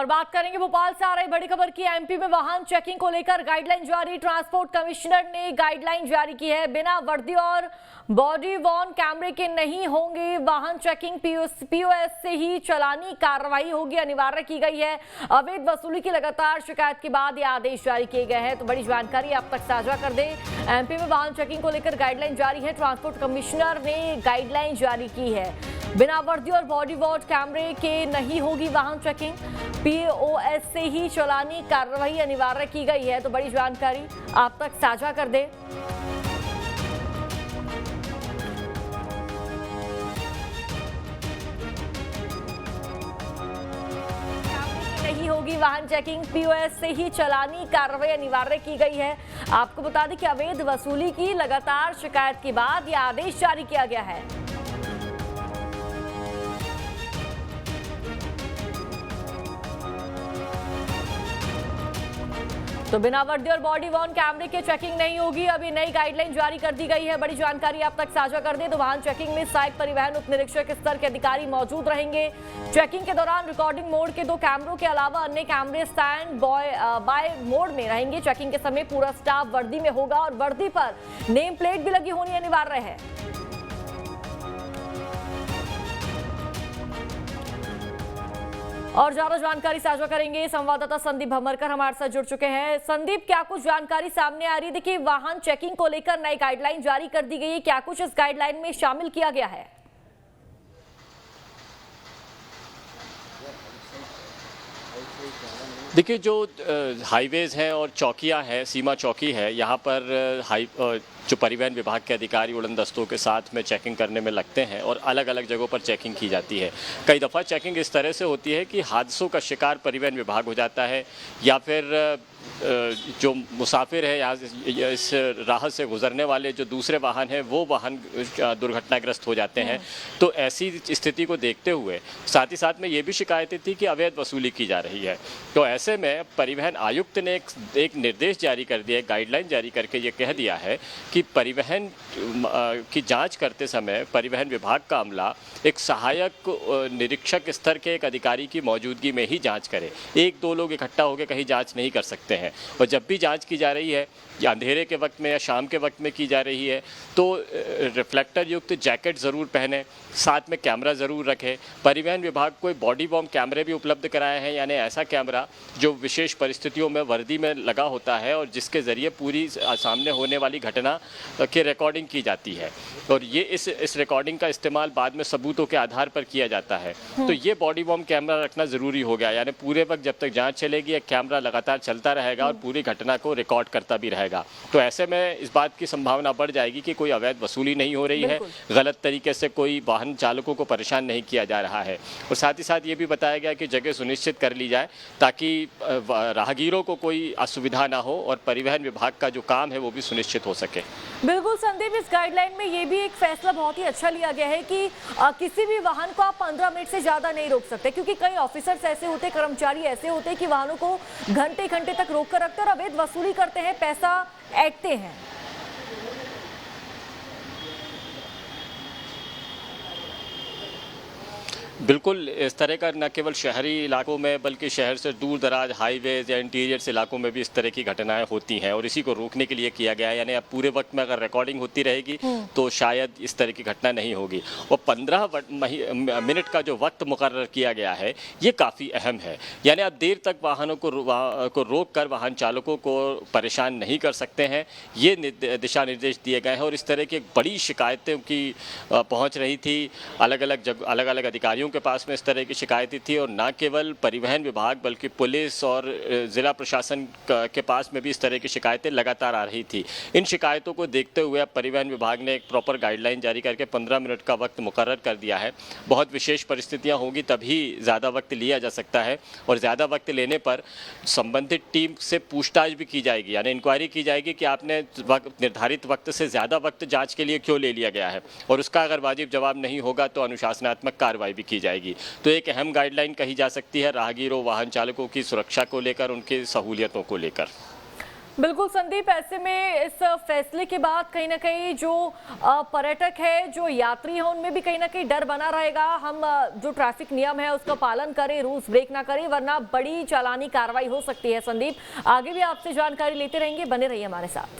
और बात करेंगे भोपाल से आ रही बड़ी खबर की। एमपी में वाहन चेकिंग को लेकर गाइडलाइन जारी। ट्रांसपोर्ट कमिश्नर ने गाइडलाइन जारी की है। बिना वर्दी और बॉडी वॉर्न कैमरे के नहीं होंगे वाहन चेकिंग। पीओएस से ही चालानी कार्रवाई होगी, अनिवार्य की गई है। अवैध वसूली की लगातार शिकायत के बाद ये आदेश जारी किए गए हैं। तो बड़ी जानकारी आप तक साझा कर दें। एमपी में वाहन चेकिंग को लेकर गाइडलाइन जारी है। ट्रांसपोर्ट कमिश्नर ने गाइडलाइन जारी की है। बिना वर्दी और बॉडी वॉर्न कैमरे के नहीं होगी वाहन चेकिंग। पीओएस से ही चालानी कार्रवाई अनिवार्य की गई है। तो बड़ी जानकारी आप तक साझा कर दें। नहीं होगी वाहन चेकिंग, पीओएस से ही चालानी कार्रवाई अनिवार्य की गई है। आपको बता दें कि अवैध वसूली की लगातार शिकायत के बाद यह आदेश जारी किया गया है। तो बिना वर्दी और बॉडी वॉर्न कैमरे के चेकिंग नहीं होगी। अभी नई गाइडलाइन जारी कर दी गई है। बड़ी जानकारी आप तक साझा कर दें तो वाहन चेकिंग में सहायक परिवहन उप निरीक्षक स्तर के अधिकारी मौजूद रहेंगे। चेकिंग के दौरान रिकॉर्डिंग मोड के 2 कैमरों के अलावा अन्य कैमरे स्टैंड बाय मोड में रहेंगे। चेकिंग के समय पूरा स्टाफ वर्दी में होगा और वर्दी पर नेम प्लेट भी लगी होनी अनिवार्य है। और ज्यादा जानकारी साझा करेंगे संवाददाता संदीप भमरकर हमारे साथ जुड़ चुके हैं। संदीप, क्या कुछ जानकारी सामने आ रही है? देखिए, वाहन चेकिंग को लेकर नई गाइडलाइन जारी कर दी गई है। क्या कुछ इस गाइडलाइन में शामिल किया गया है? देखिए, जो हाईवेज हैं और चौकियां हैं, सीमा चौकी है, यहाँ पर जो परिवहन विभाग के अधिकारी उड़न दस्तों के साथ में चेकिंग करने में लगते हैं और अलग अलग जगहों पर चेकिंग की जाती है। कई दफ़ा चेकिंग इस तरह से होती है कि हादसों का शिकार परिवहन विभाग हो जाता है या फिर जो मुसाफिर है यहाँ इस राह से गुजरने वाले जो दूसरे वाहन हैं वो वाहन दुर्घटनाग्रस्त हो जाते हैं। तो ऐसी स्थिति को देखते हुए साथ ही साथ में ये भी शिकायतें थी कि अवैध वसूली की जा रही है। तो ऐसे में परिवहन आयुक्त ने एक निर्देश जारी कर दिया, एक गाइडलाइन जारी करके ये कह दिया है कि परिवहन की जांच करते समय परिवहन विभाग का अमला एक सहायक निरीक्षक स्तर के एक अधिकारी की मौजूदगी में ही जांच करे। 1-2 लोग इकट्ठा होकर कहीं जांच नहीं कर सकते हैं। और जब भी जांच की जा रही है या अंधेरे के वक्त में या शाम के वक्त में की जा रही है तो रिफ्लेक्टर युक्त जैकेट ज़रूर पहने, साथ में कैमरा ज़रूर रखें। परिवहन विभाग को बॉडी वॉर्न कैमरे भी उपलब्ध कराए हैं, यानी ऐसा कैमरा जो विशेष परिस्थितियों में वर्दी में लगा होता है और जिसके ज़रिए पूरी सामने होने वाली घटना की रिकॉर्डिंग की जाती है। और ये इस रिकॉर्डिंग का इस्तेमाल बाद में सबूतों के आधार पर किया जाता है। तो ये बॉडी वॉर्न कैमरा रखना ज़रूरी हो गया, यानी पूरे वक्त जब तक जाँच चलेगी एक कैमरा लगातार चलता रहेगा और पूरी घटना को रिकॉर्ड करता भी रहेगा। तो ऐसे में इस बात की संभावना बढ़ जाएगी कि कोई अवैध वसूली नहीं हो रही है, गलत तरीके से कोई वाहन चालकों को परेशान नहीं किया जा रहा है। और साथ ही साथ ये भी बताया गया कि जगह सुनिश्चित कर ली जाए ताकि राहगीरों को कोई असुविधा ना हो और परिवहन विभाग का जो काम है वो भी सुनिश्चित हो सके। बिल्कुल संदीप, इस गाइडलाइन में ये भी एक फैसला बहुत ही अच्छा लिया गया है कि किसी भी वाहन को आप 15 मिनट से ज्यादा नहीं रोक सकते, क्योंकि कई ऑफिसर्स ऐसे होते, कर्मचारी ऐसे होते कि वाहनों को घंटे घंटे तक रोक कर रखते हैं और अवैध वसूली करते हैं, पैसा ऐंठते हैं। बिल्कुल, इस तरह का न केवल शहरी इलाकों में बल्कि शहर से दूर दराज हाईवेज या इंटीरियर्स इलाकों में भी इस तरह की घटनाएं होती हैं और इसी को रोकने के लिए किया गया है। यानी अब पूरे वक्त में अगर रिकॉर्डिंग होती रहेगी तो शायद इस तरह की घटना नहीं होगी। और 15 मिनट का जो वक्त मुकर्रर किया गया है ये काफ़ी अहम है। यानी अब देर तक वाहनों को रोक कर वाहन चालकों को परेशान नहीं कर सकते हैं, ये दिशा निर्देश दिए गए हैं। और इस तरह की बड़ी शिकायतें की पहुँच रही थी अलग अलग अधिकारियों के पास में इस तरह की शिकायतें थी और न केवल परिवहन विभाग बल्कि पुलिस और ज़िला प्रशासन के पास में भी इस तरह की शिकायतें लगातार आ रही थी। इन शिकायतों को देखते हुए अब परिवहन विभाग ने एक प्रॉपर गाइडलाइन जारी करके 15 मिनट का वक्त मुकर्रर कर दिया है। बहुत विशेष परिस्थितियां होंगी तभी ज़्यादा वक्त लिया जा सकता है और ज़्यादा वक्त लेने पर संबंधित टीम से पूछताछ भी की जाएगी, यानी इंक्वायरी की जाएगी कि आपने निर्धारित वक्त से ज़्यादा वक्त जाँच के लिए क्यों ले लिया गया है और उसका अगर वाजिब जवाब नहीं होगा तो अनुशासनात्मक कार्रवाई भी की जाएगी। तो एक अहम गाइडलाइन कही जा सकती है राहगीरों वाहन चालकों की सुरक्षा को लेकर, उनकी सहूलियतों को लेकर। बिल्कुल संदीप, ऐसे में इस फैसले के बाद कहीं ना कहीं जो पर्यटक है, जो यात्री है, उनमें भी कहीं ना कहीं डर बना रहेगा। हम जो ट्रैफिक नियम है उसका पालन करें, रूल्स ब्रेक ना करें, वरना बड़ी चालानी कार्रवाई हो सकती है। संदीप, आगे भी आपसे जानकारी लेते रहेंगे, बने रहिए हमारे साथ।